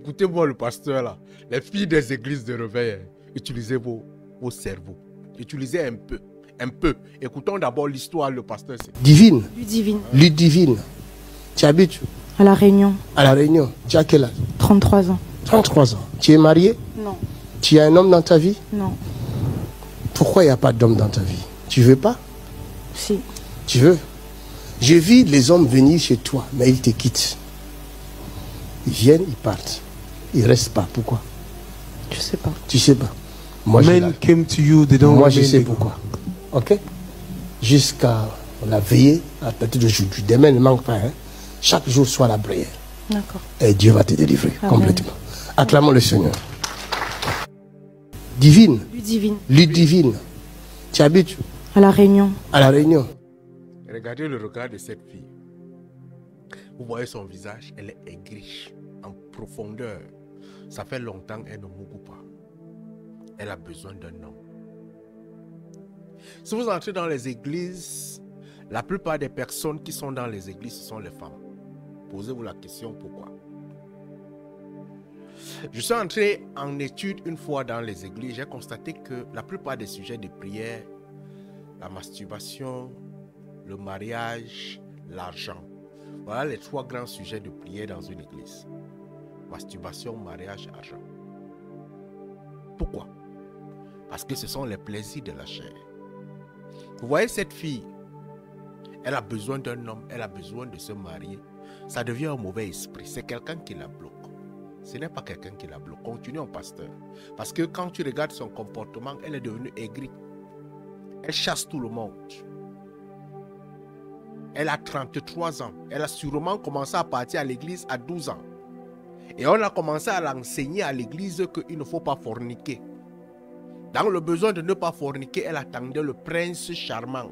Écoutez-moi le pasteur là. Les filles des églises de réveil, utilisez vos cerveaux. Utilisez un peu. Un peu. Écoutons d'abord l'histoire, le pasteur. Divine. Ludivine. Ludivine. Tu habites À La Réunion. à La Réunion. Tu as quel âge? 33 ans. 33 ans. Tu es marié? Non. Tu as un homme dans ta vie? Non. Pourquoi il n'y a pas d'homme dans ta vie? Tu veux pas? Si. Tu veux? Je vis les hommes venir chez toi, mais ils te quittent. Ils viennent, ils partent. Ils restent pas. Pourquoi? Je sais pas. Tu sais pas. Moi, Men came to you, they don't moi je remain, sais they go. pourquoi. Ok? Jusqu'à la veillée, à partir d'aujourd'hui. Demain ne manque pas. Hein? Chaque jour soit la prière. D'accord. Et Dieu va te délivrer Amen. complètement. Acclamons le Seigneur. Divine. Ludivine. Ludivine. Tu habites À La Réunion. à La Réunion. Regardez le regard de cette fille. Vous voyez son visage, elle est aigrie, en profondeur. Ça fait longtemps qu'elle ne mourra pas. Elle a besoin d'un homme. Si vous entrez dans les églises, la plupart des personnes qui sont dans les églises, ce sont les femmes. Posez-vous la question pourquoi. Je suis entré en étude une fois dans les églises. J'ai constaté que la plupart des sujets de prière, la masturbation, le mariage, l'argent. Voilà les trois grands sujets de prière dans une église. Masturbation, mariage, argent. Pourquoi? Parce que ce sont les plaisirs de la chair. Vous voyez cette fille, elle a besoin d'un homme, elle a besoin de se marier. Ça devient un mauvais esprit. C'est quelqu'un qui la bloque. Ce n'est pas quelqu'un qui la bloque. Continuons, pasteur. Parce que quand tu regardes son comportement, elle est devenue aigrie. Elle chasse tout le monde. Elle a 33 ans. Elle a sûrement commencé à partir à l'église à 12 ans. Et on a commencé à l'enseigner à l'église qu'il ne faut pas forniquer. Dans le besoin de ne pas forniquer, elle attendait le prince charmant.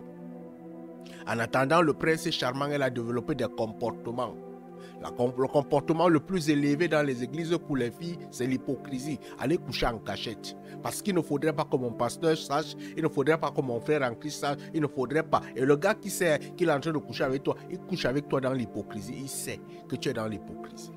En attendant le prince charmant, elle a développé des comportements. Le comportement le plus élevé dans les églises pour les filles, c'est l'hypocrisie. Aller coucher en cachette. Parce qu'il ne faudrait pas que mon pasteur sache, il ne faudrait pas que mon frère en Christ sache, il ne faudrait pas. Et le gars qui sait qu'il est en train de coucher avec toi, il couche avec toi dans l'hypocrisie. Il sait que tu es dans l'hypocrisie.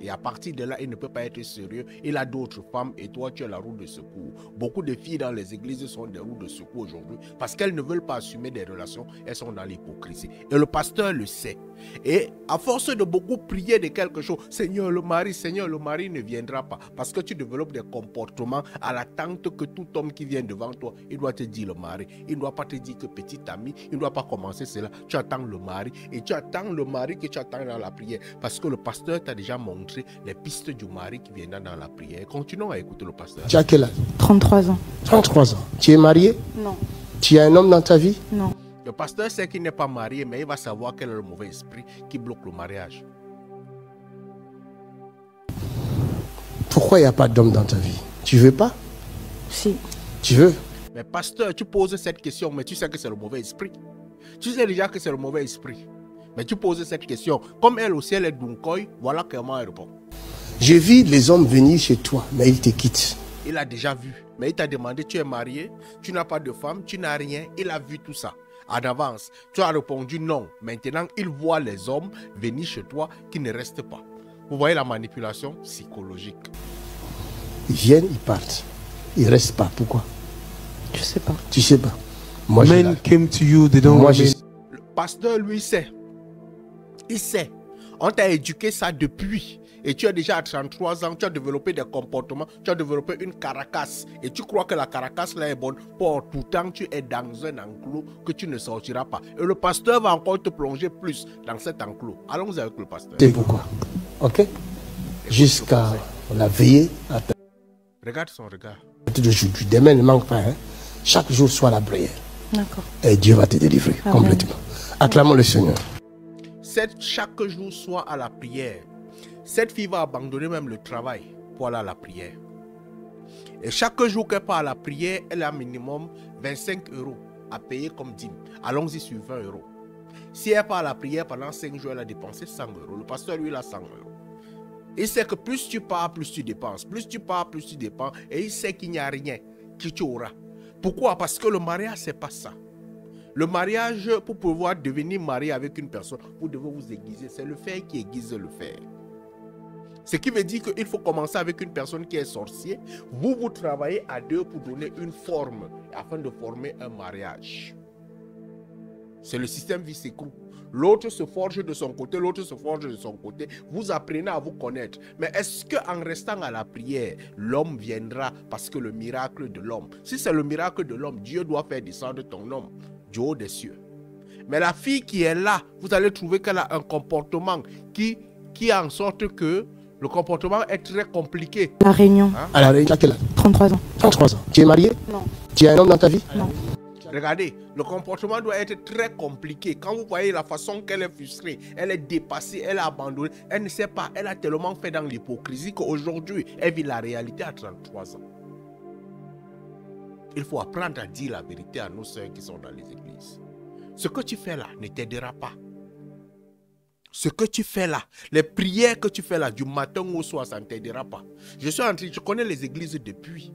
Et à partir de là, il ne peut pas être sérieux. Il a d'autres femmes et toi, tu es la roue de secours. Beaucoup de filles dans les églises sont des roues de secours aujourd'hui parce qu'elles ne veulent pas assumer des relations. Elles sont dans l'hypocrisie. Et le pasteur le sait. Et à force de beaucoup prier de quelque chose, Seigneur, le mari ne viendra pas. Parce que tu développes des comportements à l'attente que tout homme qui vient devant toi, il doit te dire le mari. Il ne doit pas te dire que petit ami, il ne doit pas commencer cela. Tu attends le mari et tu attends le mari que tu attends dans la prière. Parce que le pasteur t'a déjà montré les pistes du mari qui viendra dans la prière. Continuons à écouter le pasteur. Tu as quel âge? 33 ans. 33 ans. Tu es marié? Non. Tu as un homme dans ta vie? Non. Le pasteur sait qu'il n'est pas marié, mais il va savoir quel est le mauvais esprit qui bloque le mariage. Pourquoi il n'y a pas d'homme dans ta vie? Tu veux pas? Si. Tu veux? Mais pasteur, tu poses cette question, mais tu sais que c'est le mauvais esprit. Tu sais déjà que c'est le mauvais esprit. Mais tu poses cette question. Comme elle aussi, elle est dunkoy, voilà comment elle répond. Je vis les hommes venir chez toi, mais ils te quittent. Il a déjà vu. Mais il t'a demandé, tu es marié, tu n'as pas de femme, tu n'as rien. Il a vu tout ça. En avance, tu as répondu non. Maintenant, il voit les hommes venir chez toi qui ne restent pas. Vous voyez la manipulation psychologique. Ils viennent, ils partent. Ils restent pas. Pourquoi? Je sais pas. Tu sais pas. Moi, Men came to you, they don't moi, remain. Le pasteur, lui, sait. Il sait. On t'a éduqué ça depuis. Et tu as déjà à 33 ans, tu as développé des comportements, tu as développé une caracasse. Et tu crois que la caracasse là est bonne. Pour tout temps, tu es dans un enclos que tu ne sortiras pas. Et le pasteur va encore te plonger plus dans cet enclos. Allons-y avec le pasteur. c'est pourquoi. Ok? Jusqu'à la veillée, à Regarde son regard. partir d'aujourd'hui. Demain ne manque pas. Hein? Chaque jour soit la prière. D'accord. Et Dieu va te délivrer Amen. complètement. Acclamons le Seigneur. Chaque jour soit à la prière. Cette fille va abandonner même le travail pour aller à la prière. Et chaque jour qu'elle part à la prière, elle a minimum 25 € à payer comme dîme. Allons-y sur 20 €. Si elle part à la prière pendant 5 jours, elle a dépensé 100 €. Le pasteur, lui, il a 100 €. Il sait que plus tu pars, plus tu dépenses. Plus tu pars, plus tu dépenses. Et il sait qu'il n'y a rien que tu auras. Pourquoi? Parce que le mariage, ce n'est pas ça. Le mariage, pour pouvoir devenir marié avec une personne, vous devez vous aiguiser. C'est le fer qui aiguise le fer. Ce qui veut dire qu'il faut commencer avec une personne qui est sorcier. Vous travaillez à deux pour donner une forme, afin de former un mariage. C'est le système vice-écrou. L'autre se forge de son côté, l'autre se forge de son côté. Vous apprenez à vous connaître. Mais est-ce qu'en restant à la prière, l'homme viendra parce que le miracle de l'homme? Si c'est le miracle de l'homme, Dieu doit faire descendre ton homme du haut des cieux. Mais la fille qui est là, vous allez trouver qu'elle a un comportement qui a en sorte que le comportement est très compliqué. La Réunion. Hein? À la Réunion, tu as quel âge? 33 ans. 33 ans. Tu es marié? Non. Tu as un homme dans ta vie? Non. Regardez, le comportement doit être très compliqué. Quand vous voyez la façon qu'elle est frustrée, elle est dépassée, elle est abandonnée, elle ne sait pas, elle a tellement fait dans l'hypocrisie qu'aujourd'hui, elle vit la réalité à 33 ans. Il faut apprendre à dire la vérité à nos sœurs qui sont dans les églises. Ce que tu fais là ne t'aidera pas. Ce que tu fais là, les prières que tu fais là du matin au soir, ça ne t'aidera pas. Je connais les églises depuis.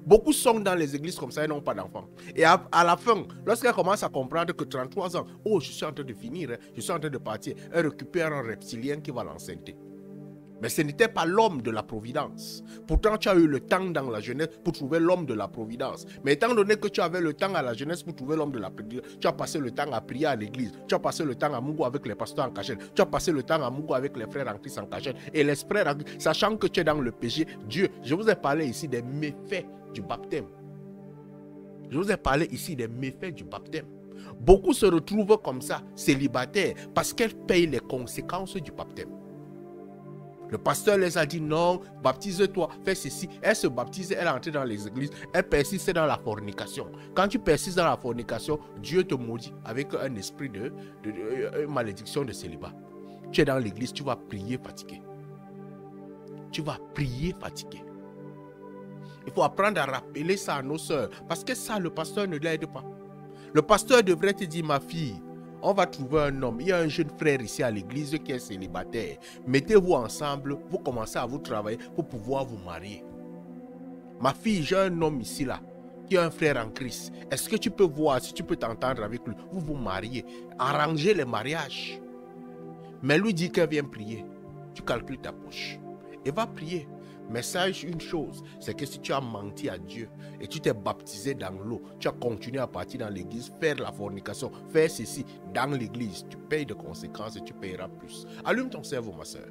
Beaucoup sont dans les églises comme ça et n'ont pas d'enfants. Et à la fin, lorsqu'elle commence à comprendre que 33 ans, oh, je suis en train de finir, je suis en train de partir, elle récupère un reptilien qui va l'enceinte. Mais ce n'était pas l'homme de la providence. Pourtant, tu as eu le temps dans la jeunesse pour trouver l'homme de la providence. Mais étant donné que tu avais le temps à la jeunesse pour trouver l'homme de la providence, tu as passé le temps à prier à l'église. Tu as passé le temps à Mungu avec les pasteurs en cachette. Tu as passé le temps à Mungu avec les frères en Christ en cachette. Et les frères en Christ, sachant que tu es dans le péché, Dieu, je vous ai parlé ici des méfaits du baptême. Je vous ai parlé ici des méfaits du baptême. Beaucoup se retrouvent comme ça, célibataires, parce qu'elles payent les conséquences du baptême. Le pasteur les a dit non, baptise-toi, fais ceci. Elle se baptise, elle est entrée dans les églises, elle persiste dans la fornication. Quand tu persistes dans la fornication, Dieu te maudit avec un esprit de malédiction de célibat. Tu es dans l'église, tu vas prier fatigué. Tu vas prier fatigué. Il faut apprendre à rappeler ça à nos sœurs, parce que ça, le pasteur ne l'aide pas. Le pasteur devrait te dire, ma fille, on va trouver un homme. Il y a un jeune frère ici à l'église qui est célibataire. Mettez-vous ensemble, vous commencez à vous travailler pour pouvoir vous marier. Ma fille, j'ai un homme ici là, qui a un frère en Christ. Est-ce que tu peux voir, si tu peux t'entendre avec lui, vous vous mariez, arrangez les mariages. Mais lui dit qu'elle vient prier. Tu calcules ta poche et va prier. Mais sache une chose, c'est que si tu as menti à Dieu et tu t'es baptisé dans l'eau, tu as continué à partir dans l'église, faire la fornication, faire ceci dans l'église, tu payes de conséquences et tu payeras plus. Allume ton cerveau, ma soeur.